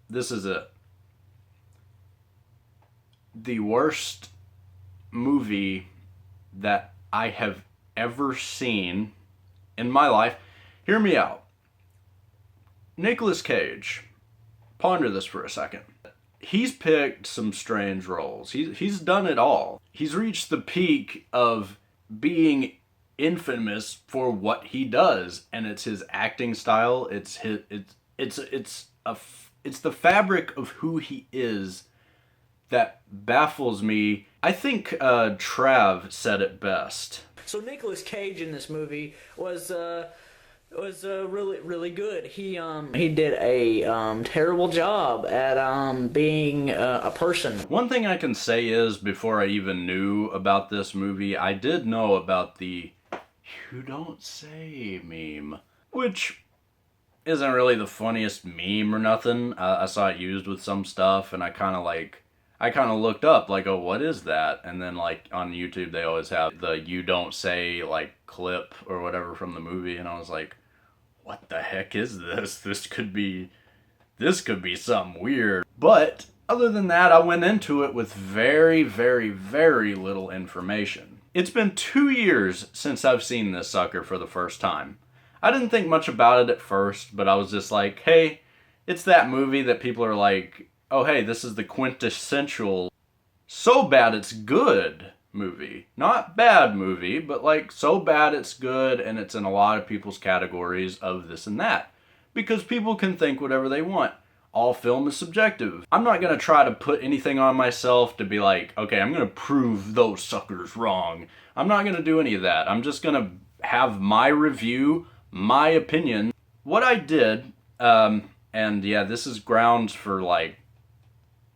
This is it. The worst movie that I have ever seen in my life. Hear me out. Nicolas Cage. Ponder this for a second. He's picked some strange roles. He's done it all. He's reached the peak of being infamous for what he does, and it's his acting style. It's the fabric of who he is that baffles me. I think Trav said it best. So Nicolas Cage in this movie was really good. He did a terrible job at being a person. One thing I can say is, before I even knew about this movie, I did know about the "you don't say" meme, which isn't really the funniest meme or nothing. I saw it used with some stuff, and I kind of looked up, like, oh, what is that? And then, like, on YouTube, they always have the "you don't say" like clip or whatever from the movie, and I was like, what the heck is this? This could be something weird. But other than that, I went into it with very, very, very little information. It's been 2 years since I've seen this sucker for the first time. I didn't think much about it at first, but I was just like, hey, it's that movie that people are like, oh hey, this is the quintessential so bad it's good movie. Not bad movie, but like so bad it's good, and it's in a lot of people's categories of this and that. Because people can think whatever they want. All film is subjective. I'm not going to try to put anything on myself to be like, okay, I'm going to prove those suckers wrong. I'm not going to do any of that. I'm just going to have my review, my opinion. What I did, and yeah, this is grounds for like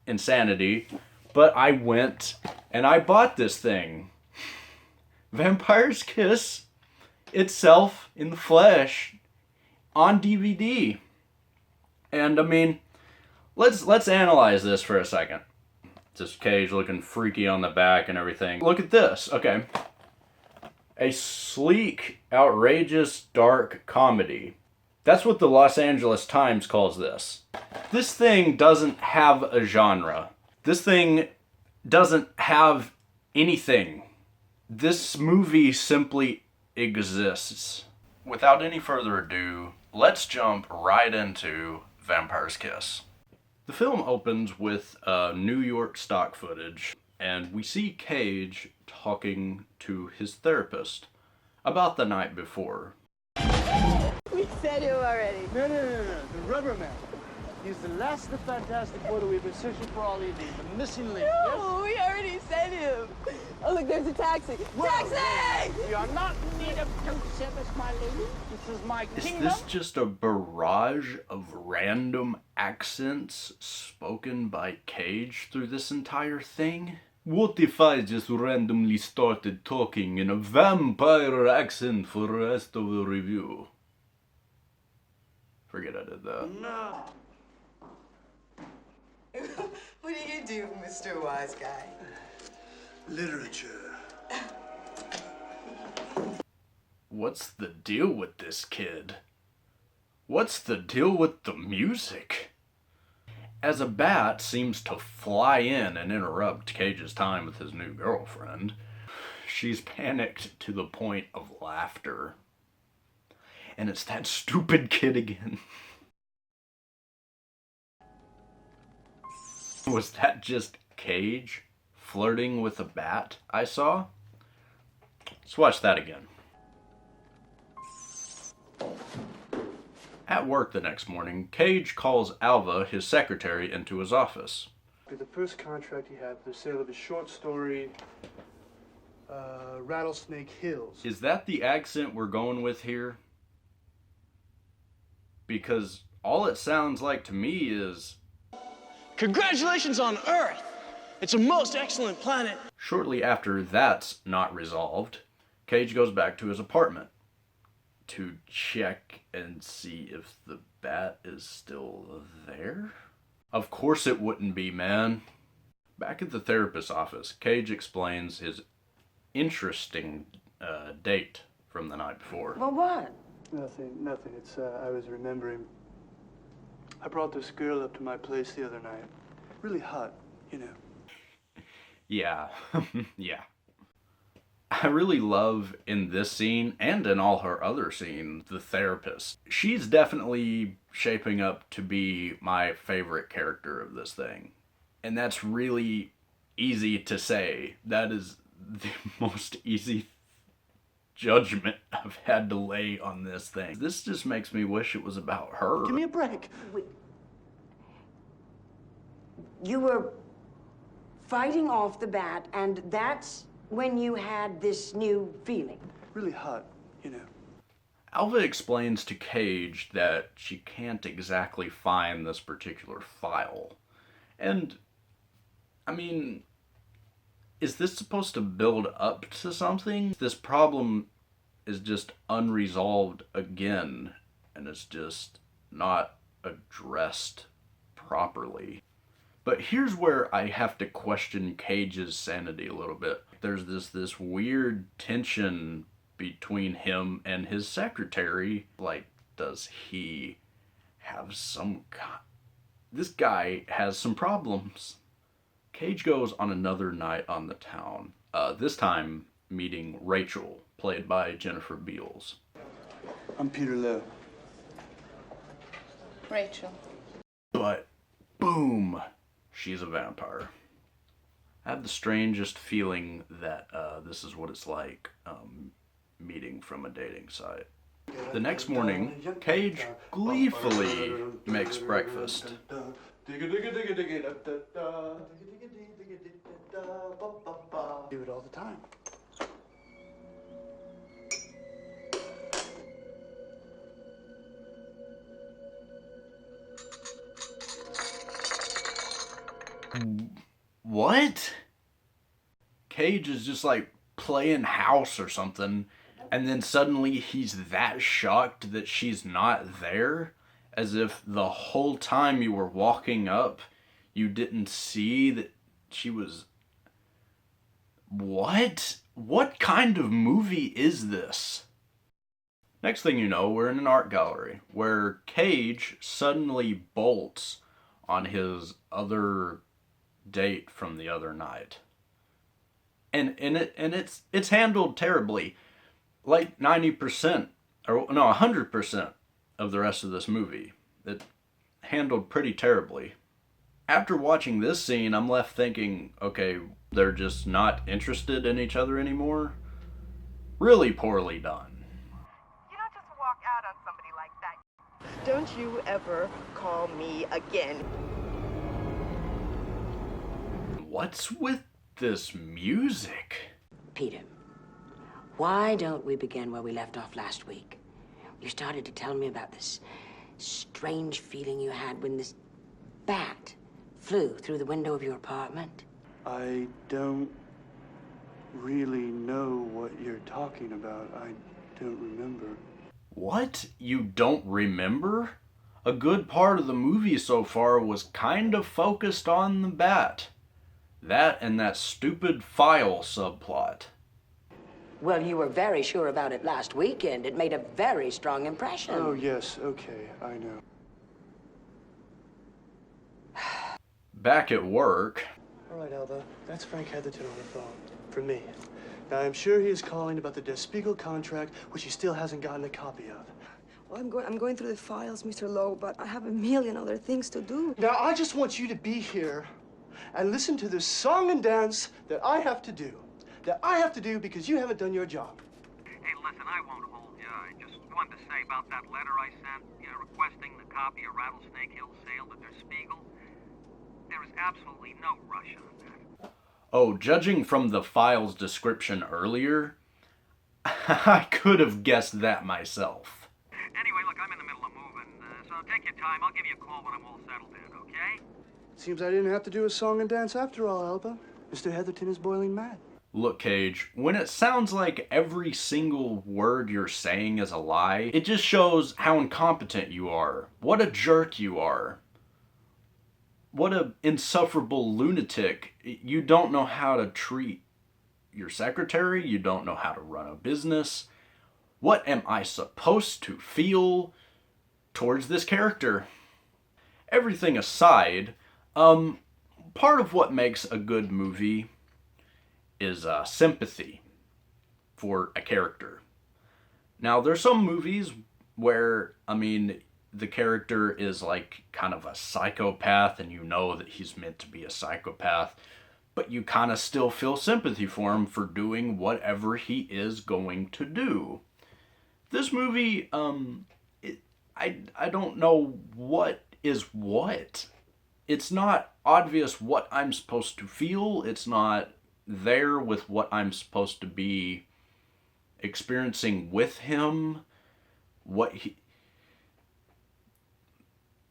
insanity, but I went and I bought this thing. Vampire's Kiss itself in the flesh on DVD. And I mean, let's analyze this for a second. This Cage looking freaky on the back and everything. Look at this. Okay. A sleek, outrageous, dark comedy. That's what the Los Angeles Times calls this. This thing doesn't have a genre. This thing doesn't have anything. This movie simply exists. Without any further ado, let's jump right into Vampire's Kiss. The film opens with New York stock footage, and we see Cage talking to his therapist about the night before. We said him already. No. The rubber man. He's the last of the Fantastic Four that we've been searching for all evening. The missing link. No, we already said him. Oh, look, there's a taxi. Taxi! We are not in need of good service, my lady. This is my kingdom. Is this just a barrage of random accents spoken by Cage through this entire thing? What if I just randomly started talking in a vampire accent for the rest of the review? Forget I did that. No. What do you do, Mr. Wise Guy? Literature. What's the deal with this kid? What's the deal with the music? As a bat seems to fly in and interrupt Cage's time with his new girlfriend, she's panicked to the point of laughter. And it's that stupid kid again. Was that just Cage flirting with a bat I saw? Let's watch that again. At work the next morning, Cage calls Alva, his secretary, into his office. The first contract he had for the sale of his short story, Rattlesnake Hills. Is that the accent we're going with here? Because all it sounds like to me is... Congratulations on Earth! It's a most excellent planet. Shortly after that's not resolved, Cage goes back to his apartment to check and see if the bat is still there. Of course it wouldn't be, man. Back at the therapist's office, Cage explains his interesting date from the night before. Well, what? Nothing. It's, I was remembering I brought this girl up to my place the other night. Really hot, you know. Yeah, yeah. I really love in this scene, and in all her other scenes, the therapist. She's definitely shaping up to be my favorite character of this thing. And that's really easy to say. That is the most easy judgment I've had to lay on this thing. This just makes me wish it was about her. Give me a break. You were fighting off the bat, and that's when you had this new feeling. Really hot, you know. Alva explains to Cage that she can't exactly find this particular file. And, I mean, is this supposed to build up to something? This problem is just unresolved again, and it's just not addressed properly. But here's where I have to question Cage's sanity a little bit. There's this weird tension between him and his secretary. Like, does he have some this guy has some problems. Cage goes on another night on the town. This time meeting Rachel, played by Jennifer Beals. I'm Peter Lowe. Rachel. But, boom, she's a vampire. I have the strangest feeling that this is what it's like meeting from a dating site. The next morning, Cage gleefully makes breakfast. Do it all the time. What? Cage is just like playing house or something, and then suddenly he's that shocked that she's not there, as if the whole time you were walking up, you didn't see that she was... What? What kind of movie is this? Next thing you know, we're in an art gallery where Cage suddenly bolts on his other date from the other night. And it's handled terribly. Like 90%, or no, 100% of the rest of this movie. It handled pretty terribly. After watching this scene, I'm left thinking, okay, they're just not interested in each other anymore. Really poorly done. You don't just walk out on somebody like that. Don't you ever call me again. What's with this music? Peter, why don't we begin where we left off last week? You started to tell me about this strange feeling you had when this bat flew through the window of your apartment. I don't really know what you're talking about. I don't remember. What? You don't remember? A good part of the movie so far was kind of focused on the bat. That and that stupid file subplot. Well, you were very sure about it last weekend. It made a very strong impression. Oh, yes, okay, I know. Back at work. All right, Alva, that's Frank Heatherton on the phone. For me. Now, I'm sure he is calling about the Der Spiegel contract, which he still hasn't gotten a copy of. Well, I'm going through the files, Mr. Lowe, but I have a million other things to do. Now, I just want you to be here and listen to this song and dance that I have to do. That I have to do because you haven't done your job. Hey, listen, I won't hold you. I just wanted to say about that letter I sent, requesting the copy of Rattlesnake Hill Sale to Der Spiegel. There is absolutely no rush on that. Oh, judging from the file's description earlier, I could have guessed that myself. Anyway, look, I'm in the middle of moving, so take your time. I'll give you a call when I'm all settled in, okay? Seems I didn't have to do a song and dance after all, Alva. Mr. Heatherton is boiling mad. Look, Cage, when it sounds like every single word you're saying is a lie, it just shows how incompetent you are. What a jerk you are. What an insufferable lunatic. You don't know how to treat your secretary. You don't know how to run a business. What am I supposed to feel towards this character? everything aside, part of what makes a good movie is sympathy for a character. Now, there's some movies where, I mean, the character is like kind of a psychopath and you know that he's meant to be a psychopath, but you kind of still feel sympathy for him for doing whatever he is going to do. This movie, I don't know what is what. It's not obvious what I'm supposed to feel. It's not there with what I'm supposed to be experiencing with him.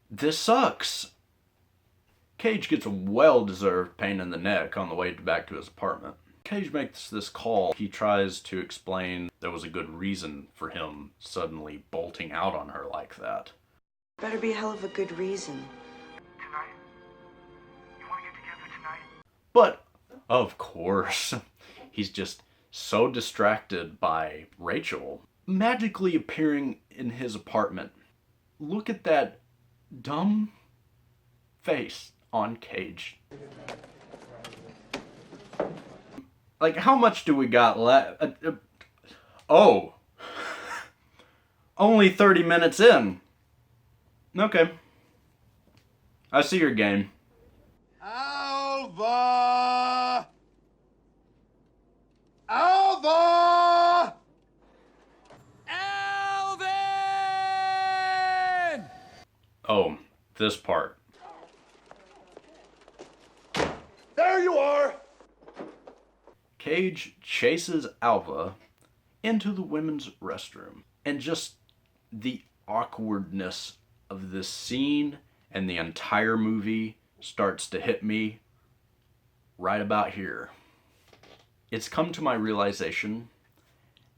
This sucks. Cage gets a well-deserved pain in the neck on the way back to his apartment. Cage makes this call. He tries to explain there was a good reason for him suddenly bolting out on her like that. Better be a hell of a good reason. Tonight? You want to get together tonight? But, of course, he's just so distracted by Rachel magically appearing in his apartment. Look at that dumb face on Cage. Like, how much do we got left? Oh. Only 30 minutes in. Okay. I see your game. Alva! Alva! Alvin! Oh, this part. There you are! Cage chases Alva into the women's restroom. And just the awkwardness of this scene and the entire movie starts to hit me right about here. It's come to my realization,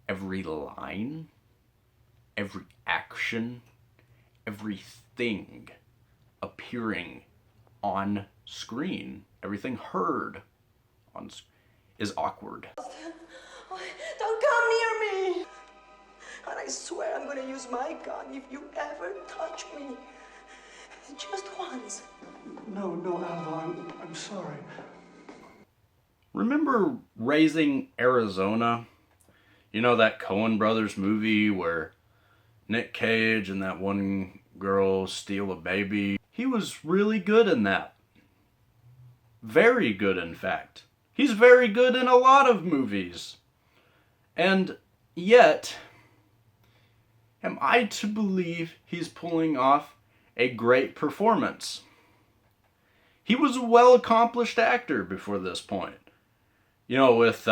every line, every action, everything appearing on screen, everything heard on screen, is awkward. Don't come near me! And I swear I'm gonna use my gun if you ever touch me. Just once. No, Alva, I'm sorry. Remember Raising Arizona? You know that Coen Brothers movie where Nick Cage and that one girl steal a baby? He was really good in that. Very good, in fact. He's very good in a lot of movies. And yet, am I to believe he's pulling off a great performance? He was a well-accomplished actor before this point. You know, with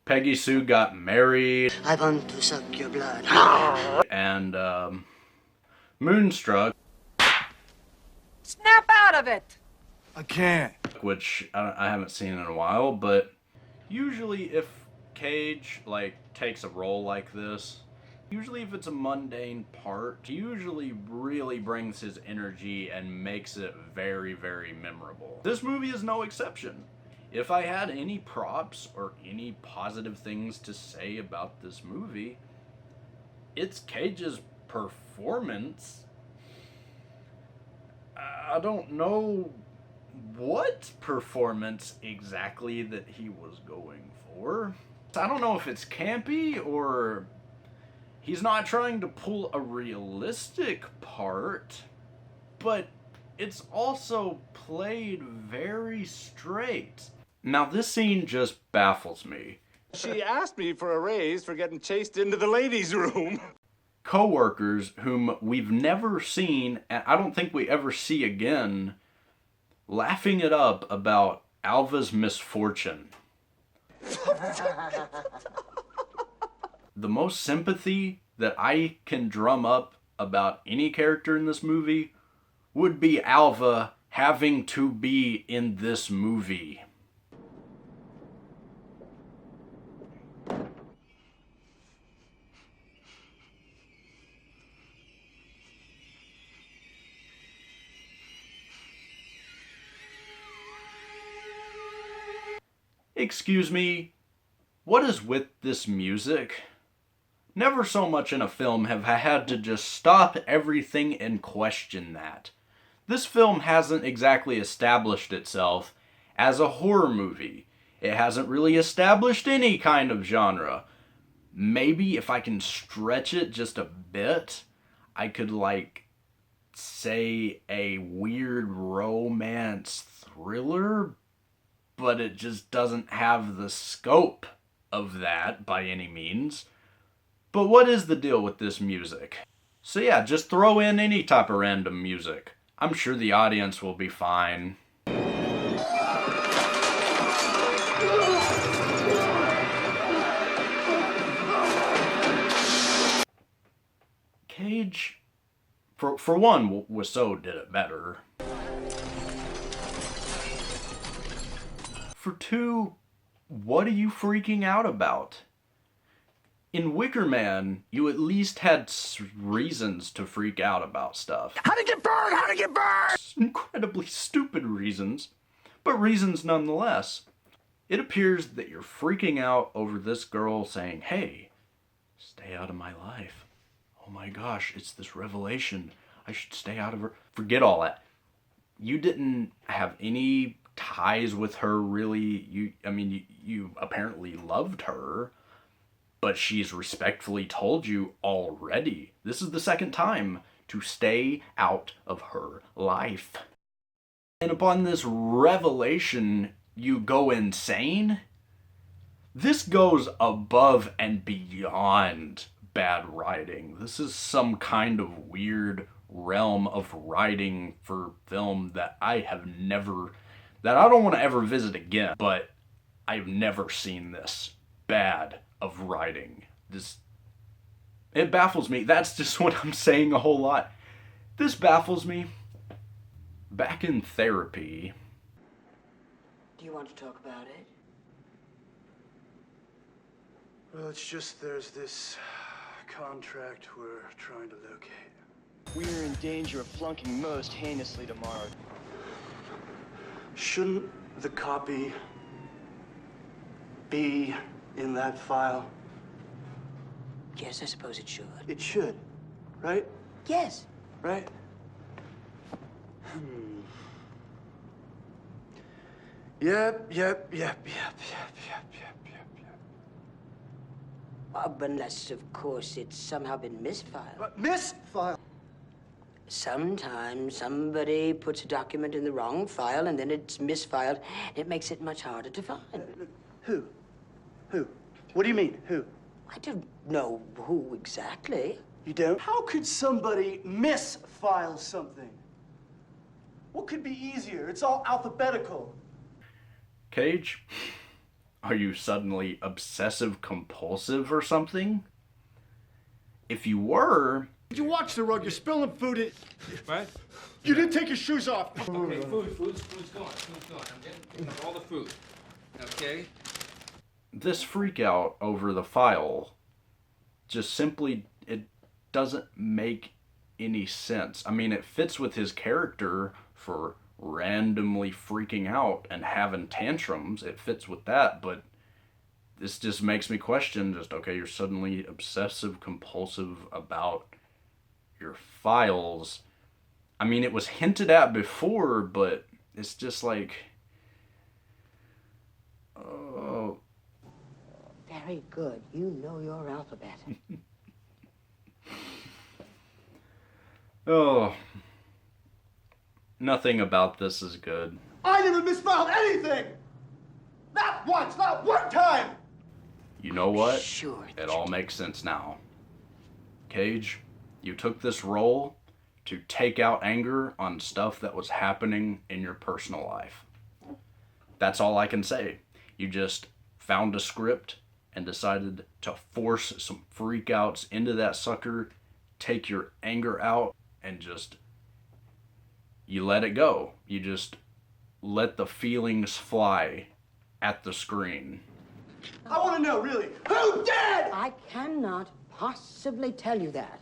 Peggy Sue Got Married. I want to suck your blood. And Moonstruck. Snap out of it! I can't. Which I haven't seen in a while, but usually if Cage takes a role like this, usually if it's a mundane part, he usually really brings his energy and makes it very, very memorable. This movie is no exception. If I had any props or any positive things to say about this movie, it's Cage's performance. I don't know what performance exactly that he was going for. I don't know if it's campy or he's not trying to pull a realistic part, but it's also played very straight. Now this scene just baffles me. She asked me for a raise for getting chased into the ladies' room. Co-workers whom we've never seen, and I don't think we ever see again, laughing it up about Alva's misfortune. The most sympathy that I can drum up about any character in this movie would be Alva having to be in this movie. Excuse me, what is with this music? Never so much in a film have I had to just stop everything and question that. This film hasn't exactly established itself as a horror movie. It hasn't really established any kind of genre. Maybe if I can stretch it just a bit, I could say a weird romance thriller, but it just doesn't have the scope of that by any means. But what is the deal with this music? So yeah, just throw in any type of random music. I'm sure the audience will be fine. Cage, for one, Wiseau did it better. For two, what are you freaking out about? In Wicker Man, you at least had reasons to freak out about stuff. How to get burned? How to get burned? Incredibly stupid reasons, but reasons nonetheless. It appears that you're freaking out over this girl saying, hey, stay out of my life. Oh my gosh, it's this revelation. I should stay out of her. Forget all that. You didn't have any ties with her, really. You apparently loved her, but she's respectfully told you already. This is the second time to stay out of her life. And upon this revelation, you go insane? This goes above and beyond bad writing. This is some kind of weird realm of writing for film that I don't want to ever visit again, but I've never seen this bad of writing. It baffles me. That's just what I'm saying a whole lot. This baffles me. Back in therapy. Do you want to talk about it? Well, it's just there's this contract we're trying to locate. We're in danger of flunking most heinously tomorrow. Shouldn't the copy be in that file? Yes, I suppose it should. It should, right? Yes. Right? Yep. Unless, of course, it's somehow been misfiled. Misfile? Sometimes somebody puts a document in the wrong file and then it's misfiled. It makes it much harder to find. Who? What do you mean, who? I don't know who exactly. You don't? How could somebody misfile something? What could be easier? It's all alphabetical. Cage, are you suddenly obsessive compulsive or something? If you were... Did you watch the rug? You're spilling food in... What? You didn't take your shoes off. Okay, food's going. I'm getting all the food. Okay? This freak out over the file just simply, it doesn't make any sense. I mean, it fits with his character for randomly freaking out and having tantrums. It fits with that, but this just makes me question just, okay, you're suddenly obsessive compulsive about your files. I mean, it was hinted at before, but it's just like, oh. Very good. You know your alphabet. Oh. Nothing about this is good. I never misfiled anything! Not once, not one time! You know what? Sure. It all makes sense now. Cage, you took this role to take out anger on stuff that was happening in your personal life. That's all I can say. You just found a script and decided to force some freakouts into that sucker, take your anger out, and just, you let it go. You just let the feelings fly at the screen. I want to know, really, who did? I cannot possibly tell you that.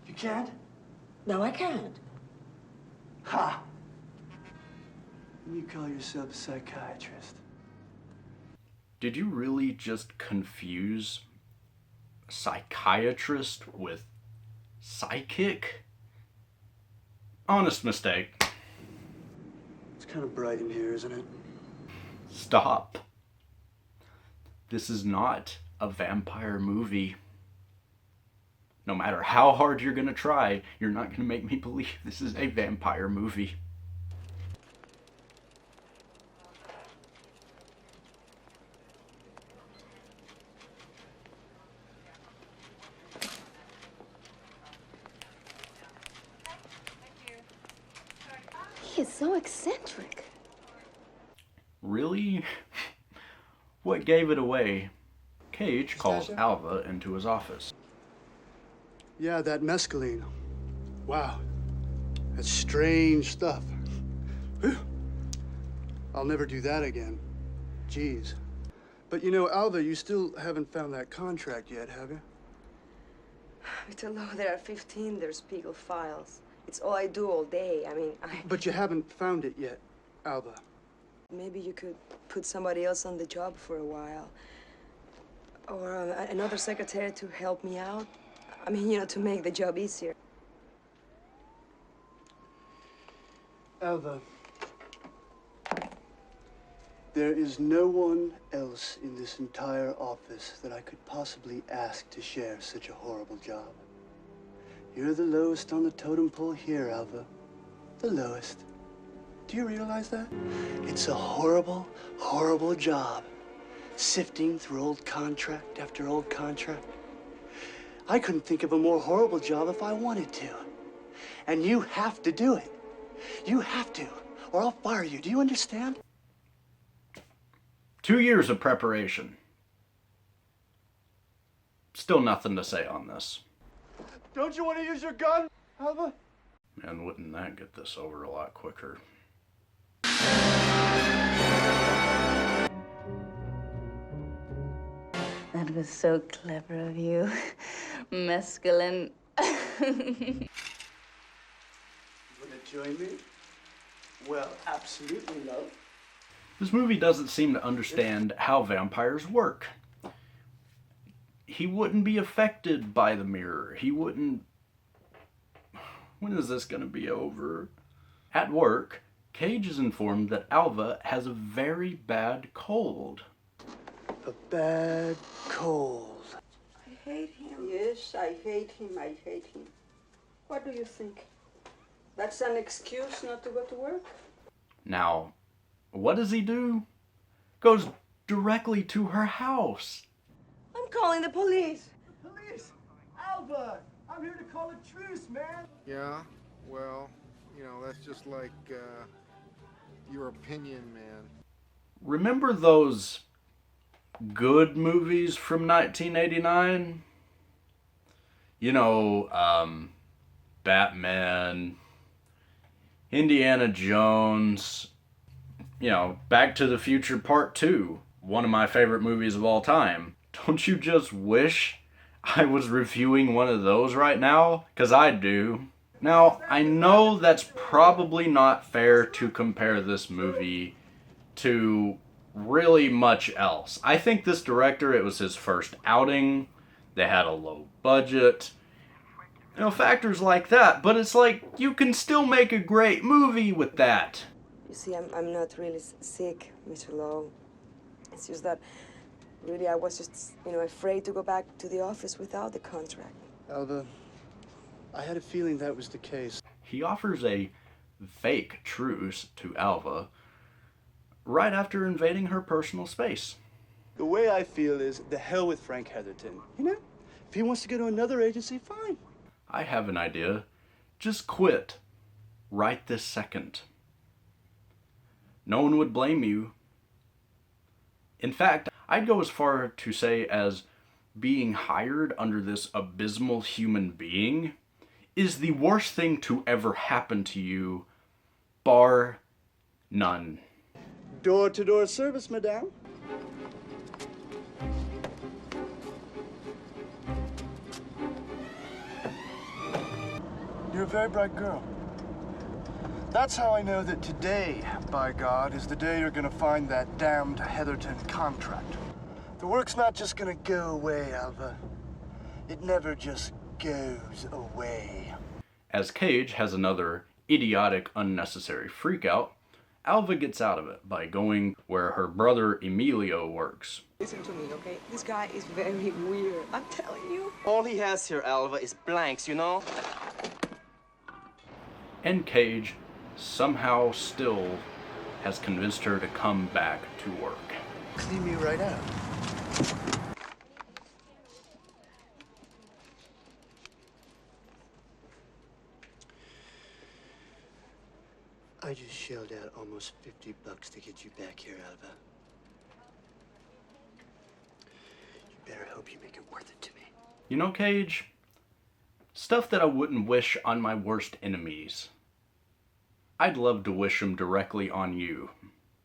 You can't? No, I can't. Ha! You call yourself a psychiatrist. Did you really just confuse psychiatrist with psychic? Honest mistake. It's kind of bright in here, isn't it? Stop. This is not a vampire movie. No matter how hard you're gonna try, you're not gonna make me believe this is a vampire movie. He is so eccentric. Really? What gave it away? Cage calls Alva into his office. Yeah, that mescaline. Wow. That's strange stuff. Whew. I'll never do that again. Jeez. But you know, Alva, you still haven't found that contract yet, have you? Mr. Lowe, there are 15 their Spiegel files. It's all I do all day. I mean, But you haven't found it yet, Alva. Maybe you could put somebody else on the job for a while. Or another secretary to help me out. I mean, you know, to make the job easier. Alva, there is no one else in this entire office that I could possibly ask to share such a horrible job. You're the lowest on the totem pole here, Alva. The lowest. Do you realize that? It's a horrible, horrible job. Sifting through old contract after old contract. I couldn't think of a more horrible job if I wanted to. And you have to do it. You have to, or I'll fire you. Do you understand? 2 years of preparation. Still nothing to say on this. Don't you want to use your gun, Alva? Man, wouldn't that get this over a lot quicker? That was so clever of you. Mescaline. You want to join me? Well, absolutely, love. This movie doesn't seem to understand how vampires work. He wouldn't be affected by the mirror. He wouldn't... When is this gonna be over? At work, Cage is informed that Alva has a very bad cold. A bad cold. I hate him. Yes, I hate him. I hate him. What do you think? That's an excuse not to go to work? Now, what does he do? Goes directly to her house. I'm calling the police. Police! Alva! I'm here to call a truce, man! Yeah, well, you know, that's just like, your opinion, man. Remember those good movies from 1989? You know, Batman, Indiana Jones, you know, Back to the Future Part 2, one of my favorite movies of all time. Don't you just wish I was reviewing one of those right now? 'Cause I do. Now, I know that's probably not fair to compare this movie to really much else. I think this director, it was his first outing. They had a low budget. You know, factors like that. But it's like, you can still make a great movie with that. You see, I'm not really sick, Mr. Lowe. It's just that, really, I was just, you know, afraid to go back to the office without the contract. Alva, I had a feeling that was the case. He offers a fake truce to Alva right after invading her personal space. The way I feel is, the hell with Frank Heatherton. You know, if he wants to go to another agency, fine. I have an idea. Just quit. Right this second. No one would blame you. In fact, I'd go as far to say as being hired under this abysmal human being is the worst thing to ever happen to you, bar none. Door-to-door service, madame. You're a very bright girl. That's how I know that today, by God, is the day you're gonna find that damned Heatherton contract. The work's not just gonna go away, Alva. It never just goes away. As Cage has another idiotic, unnecessary freakout, Alva gets out of it by going where her brother Emilio works. Listen to me, okay? This guy is very weird. I'm telling you. All he has here, Alva, is blanks, you know? And Cage somehow still has convinced her to come back to work. Clean me right out. I just shelled out almost $50 to get you back here, Alva. You better hope you make it worth it to me. You know, Cage, stuff that I wouldn't wish on my worst enemies, I'd love to wish them directly on you.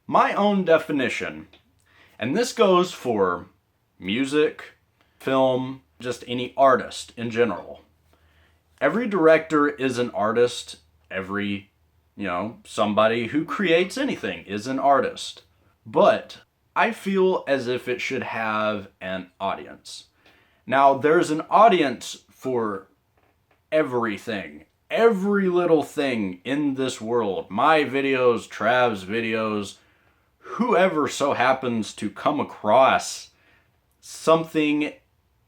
My own definition, and this goes for music, film, just any artist in general. Every director is an artist. Every somebody who creates anything is an artist. But I feel as if it should have an audience. Now, there's an audience for everything. Every little thing in this world. My videos, Trav's videos, whoever so happens to come across something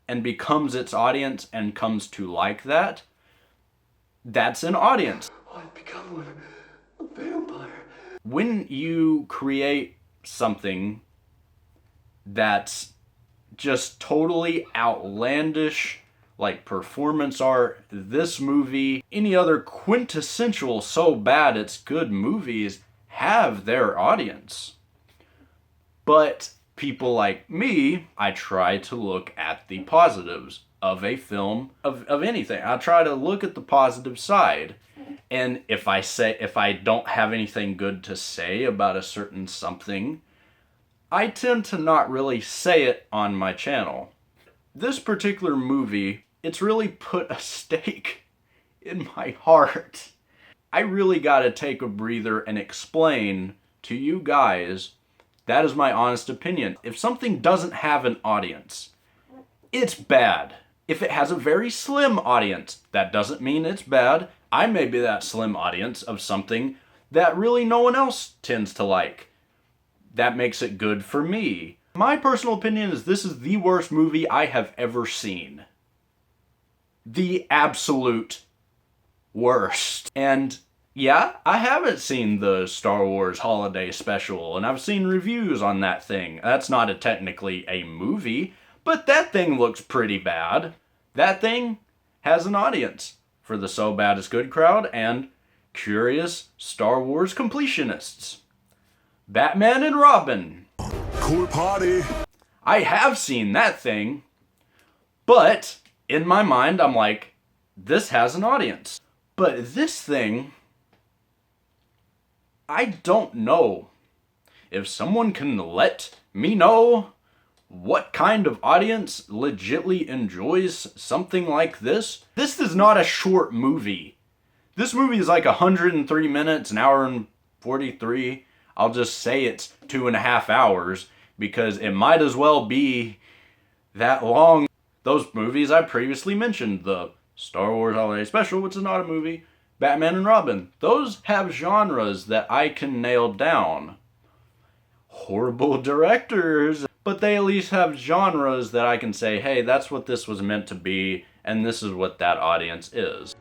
and becomes its audience and comes to like that, that's an audience. I've become one. A vampire. When you create something that's just totally outlandish, like performance art, this movie, any other quintessential so bad it's good movies have their audience. But people like me, I try to look at the positives of a film, of anything. I try to look at the positive side. And if I don't have anything good to say about a certain something, I tend to not really say it on my channel. This particular movie, it's really put a stake in my heart. I really gotta take a breather and explain to you guys, that is my honest opinion. If something doesn't have an audience, it's bad. If it has a very slim audience, that doesn't mean it's bad. I may be that slim audience of something that really no one else tends to like. That makes it good for me. My personal opinion is this is the worst movie I have ever seen. The absolute worst. And yeah, I haven't seen the Star Wars Holiday Special, and I've seen reviews on that thing. That's not technically a movie, but that thing looks pretty bad. That thing has an audience for the So Bad It's Good crowd and curious Star Wars completionists. Batman and Robin. Cool party. I have seen that thing, but in my mind I'm like, this has an audience. But this thing, I don't know. If someone can let me know what kind of audience legitly enjoys something like this? This is not a short movie. This movie is like 103 minutes, an hour and 43. I'll just say it's 2.5 hours because it might as well be that long. Those movies I previously mentioned, the Star Wars Holiday Special, which is not a movie, Batman and Robin, those have genres that I can nail down. Horrible directors, but they at least have genres that I can say, hey, that's what this was meant to be, and this is what that audience is.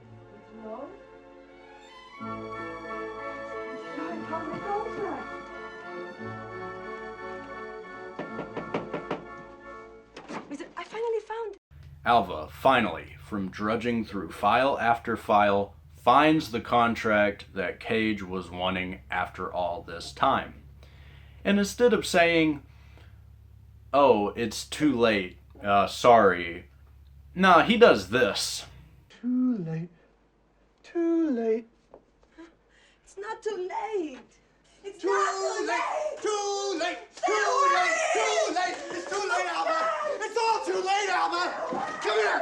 I finally found. Alva, finally, from drudging through file after file, finds the contract that Cage was wanting after all this time. And instead of saying, oh, it's too late, sorry. Nah, he does this. Too late. Too late. It's not too late. It's Too not too late. late. Too late. Too late. Too late. It's too late, Alva. It's all too late, Alva. Come here.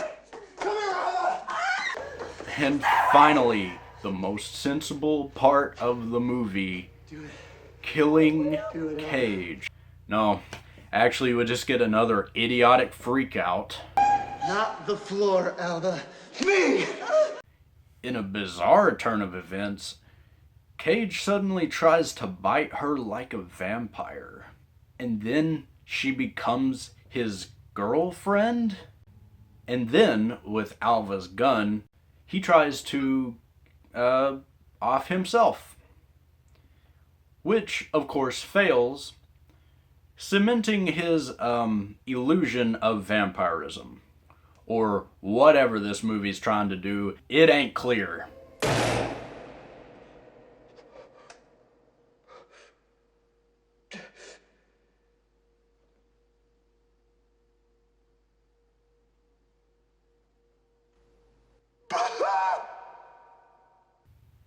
Come here, Alva. And finally, the most sensible part of the movie, killing Cage. No, actually, we just get another idiotic freak out. Not the floor, Alva. Me! In a bizarre turn of events, Cage suddenly tries to bite her like a vampire. And then she becomes his girlfriend? And then, with Alva's gun, he tries to, off himself. Which, of course, fails, cementing his, illusion of vampirism. Or whatever this movie's trying to do, it ain't clear.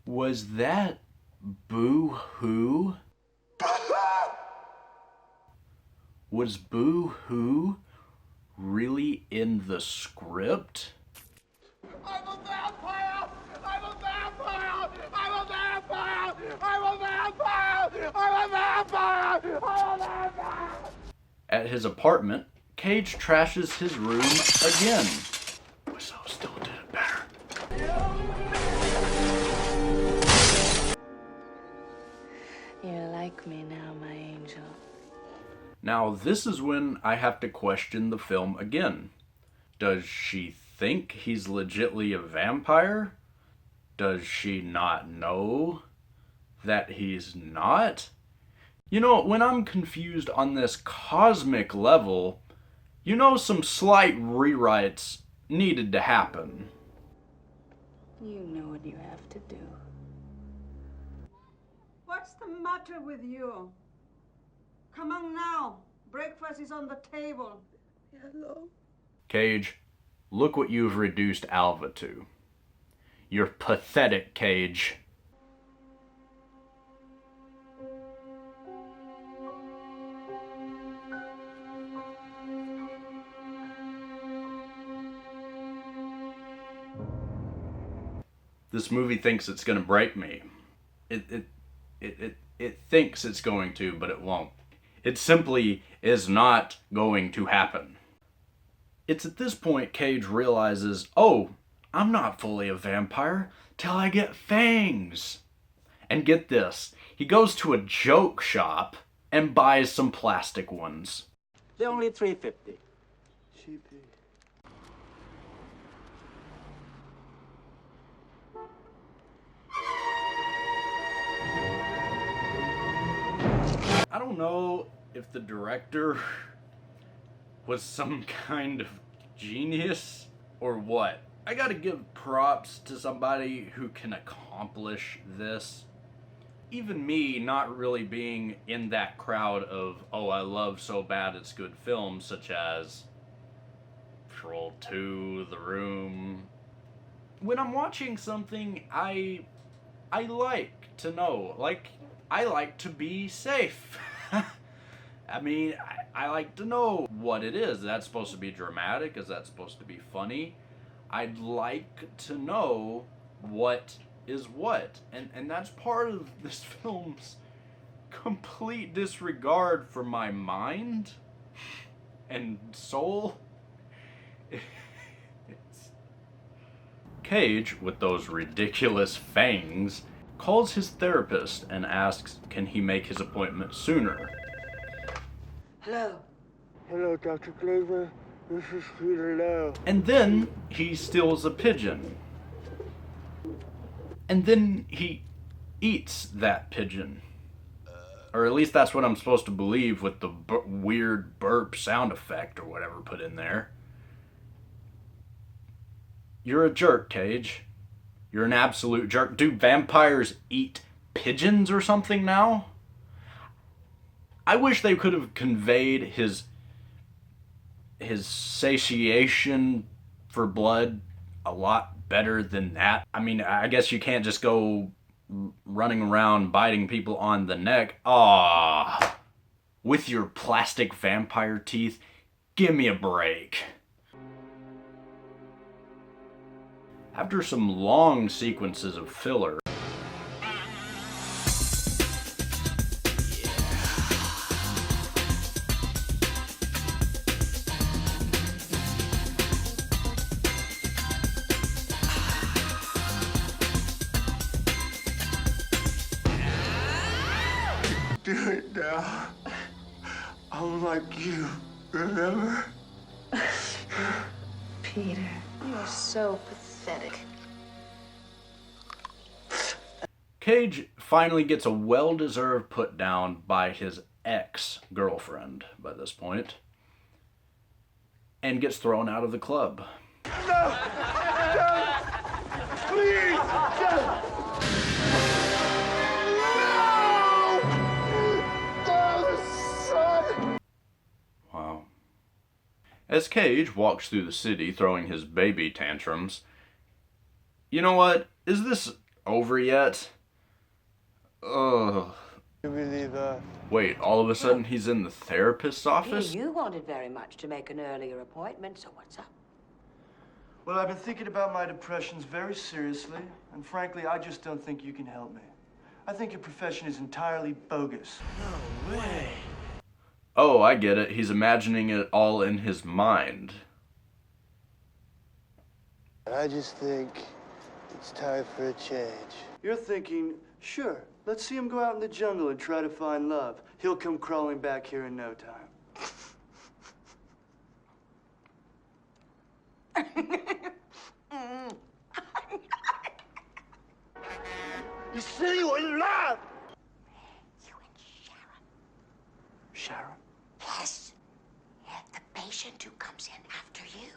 Was that boo-hoo? Was boo-hoo really in the script? I'm a vampire! I'm a vampire! I'm a vampire! I'm a vampire! I'm a vampire! I'm a vampire! At his apartment, Cage trashes his room again. So still did it better. You like me now, my angel. Now, this is when I have to question the film again. Does she think he's legitly a vampire? Does she not know that he's not? You know, when I'm confused on this cosmic level, you know some slight rewrites needed to happen. You know what you have to do. What's the matter with you? Come on now. Breakfast is on the table. Hello? Cage, look what you've reduced Alva to. You're pathetic, Cage. This movie thinks it's gonna break me. It thinks it's going to, but it won't. It simply is not going to happen. It's at this point Cage realizes, oh, I'm not fully a vampire till I get fangs. And get this, he goes to a joke shop and buys some plastic ones. They're only $3.50. Cheapy. I don't know if the director was some kind of genius or what. I gotta give props to somebody who can accomplish this. Even me not really being in that crowd of, oh, I love so bad it's good films, such as Troll 2, The Room. When I'm watching something, I like to know. Like, I like to be safe. I mean, I like to know what it is. Is that supposed to be dramatic? Is that supposed to be funny? I'd like to know what is what. And that's part of this film's complete disregard for my mind and soul. Cage, with those ridiculous fangs, calls his therapist and asks, can he make his appointment sooner? Hello. Hello, Dr. Glazer. This is Peter Lowe. And then he steals a pigeon. And then he eats that pigeon. Or at least that's what I'm supposed to believe with the weird burp sound effect or whatever put in there. You're a jerk, Cage. You're an absolute jerk. Do vampires eat pigeons or something now? I wish they could have conveyed his satiation for blood a lot better than that. I mean, I guess you can't just go running around biting people on the neck. Ah, with your plastic vampire teeth, give me a break. After some long sequences of filler, do it now. I'm like you, remember? Peter, you are so pathetic. Cage finally gets a well-deserved put down by his ex-girlfriend by this point, and gets thrown out of the club. No! Don't! Please! Don't! Wow. As Cage walks through the city throwing his baby tantrums, you know what? Is this over yet? Ugh. Wait, all of a sudden he's in the therapist's office? You wanted very much to make an earlier appointment, so what's up? Well, I've been thinking about my depressions very seriously, and frankly, I just don't think you can help me. I think your profession is entirely bogus. No way. Oh, I get it. He's imagining it all in his mind. I just think it's time for a change. You're thinking, sure, let's see him go out in the jungle and try to find love. He'll come crawling back here in no time. You said you were in love! You and Sharon. Sharon? Yes. The patient who comes in after you.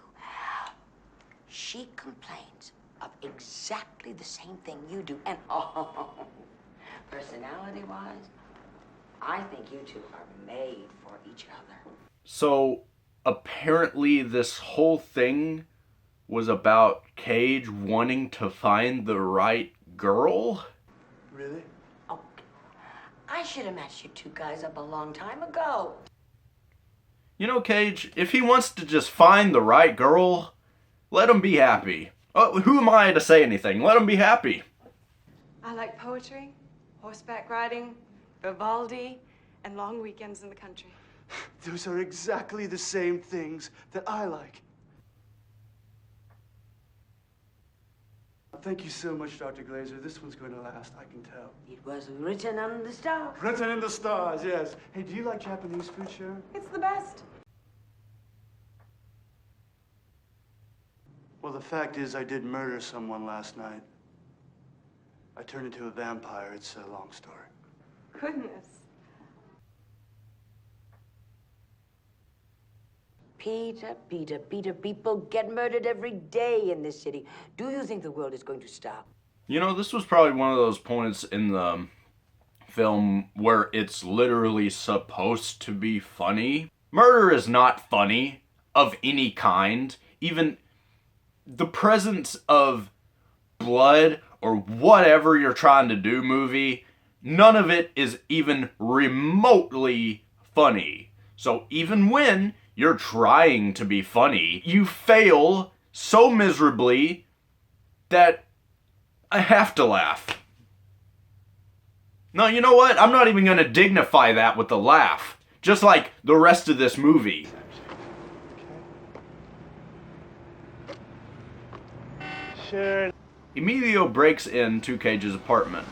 She complains of exactly the same thing you do. And personality-wise, I think you two are made for each other. So, apparently this whole thing was about Cage wanting to find the right girl? Really? Oh, I should have matched you two guys up a long time ago. You know, Cage, if he wants to just find the right girl, let him be happy. Oh, who am I to say anything? Let him be happy. I like poetry, horseback riding, Vivaldi, and long weekends in the country. Those are exactly the same things that I like. Thank you so much, Dr. Glazer. This one's going to last, I can tell. It was written on the stars. Written in the stars, yes. Hey, do you like Japanese food, Sharon? It's the best. Well, the fact is, I did murder someone last night. I turned into a vampire. It's a long story. Goodness. Peter, people get murdered every day in this city. Do you think the world is going to stop? You know, this was probably one of those points in the film where it's literally supposed to be funny. Murder is not funny of any kind. Even the presence of blood or whatever you're trying to do movie, none of it is even remotely funny. So even when you're trying to be funny, you fail so miserably that I have to laugh. No, you know what? I'm not even going to dignify that with a laugh. Just like the rest of this movie. Sure. Emilio breaks into Cage's apartment,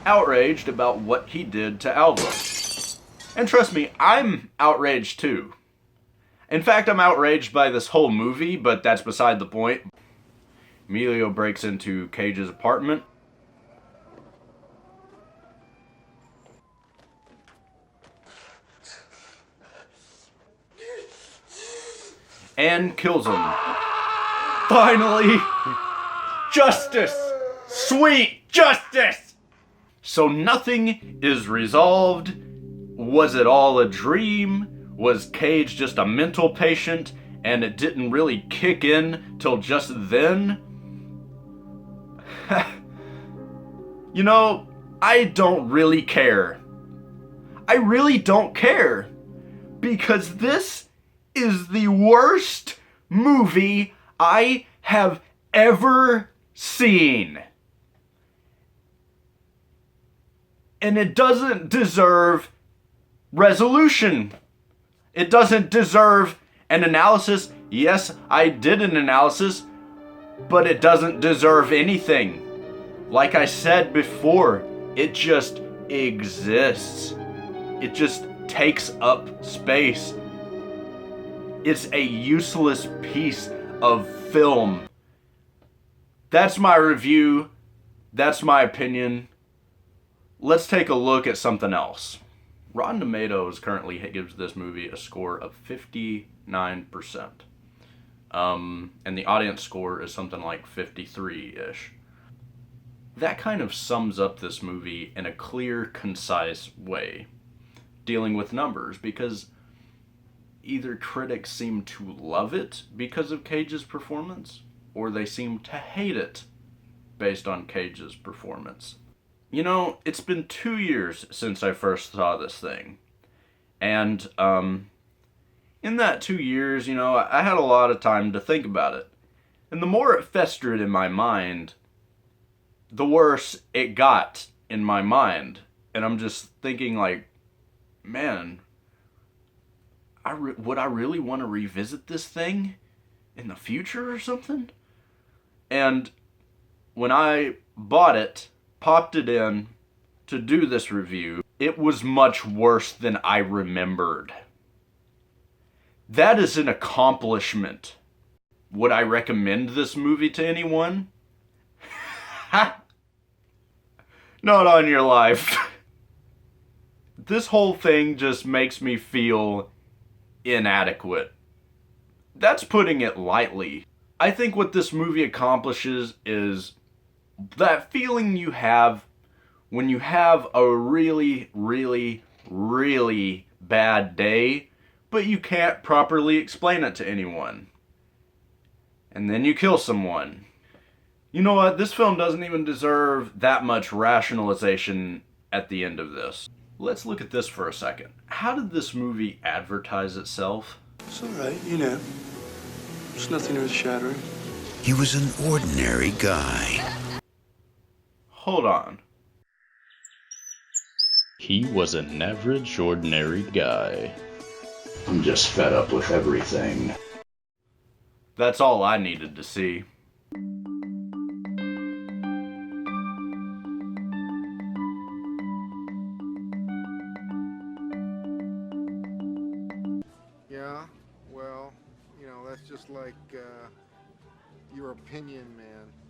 outraged about what he did to Alva. And trust me, I'm outraged too. In fact, I'm outraged by this whole movie, but that's beside the point. Emilio breaks into Cage's apartment. And kills him. Finally! Justice! Sweet justice! So nothing is resolved. Was it all a dream? Was Cage just a mental patient and it didn't really kick in till just then? You know, I don't really care. I really don't care. Because this is the worst movie I have ever seen. And it doesn't deserve resolution. It doesn't deserve an analysis. Yes, I did an analysis, but it doesn't deserve anything. Like I said before, it just exists. It just takes up space. It's a useless piece of film. That's my review. That's my opinion. Let's take a look at something else. Rotten Tomatoes currently gives this movie a score of 59%. And the audience score is something like 53-ish. That kind of sums up this movie in a clear, concise way, dealing with numbers, because either critics seem to love it because of Cage's performance, or they seem to hate it based on Cage's performance. You know, it's been 2 years since I first saw this thing. And, in that 2 years, you know, I had a lot of time to think about it. And the more it festered in my mind, the worse it got in my mind. And I'm just thinking, like, man, would I really want to revisit this thing in the future or something? And when I bought it, popped it in to do this review, it was much worse than I remembered. That is an accomplishment. Would I recommend this movie to anyone? Ha! Not on your life. This whole thing just makes me feel inadequate. That's putting it lightly. I think what this movie accomplishes is that feeling you have when you have a really, really, really bad day, but you can't properly explain it to anyone. And then you kill someone. You know what? This film doesn't even deserve that much rationalization at the end of this. Let's look at this for a second. How did this movie advertise itself? It's all right, you know. It's nothing earth-shattering. He was an ordinary guy. Hold on. He was an average, ordinary guy. I'm just fed up with everything. That's all I needed to see. Yeah, well, you know, that's just like your opinion, man.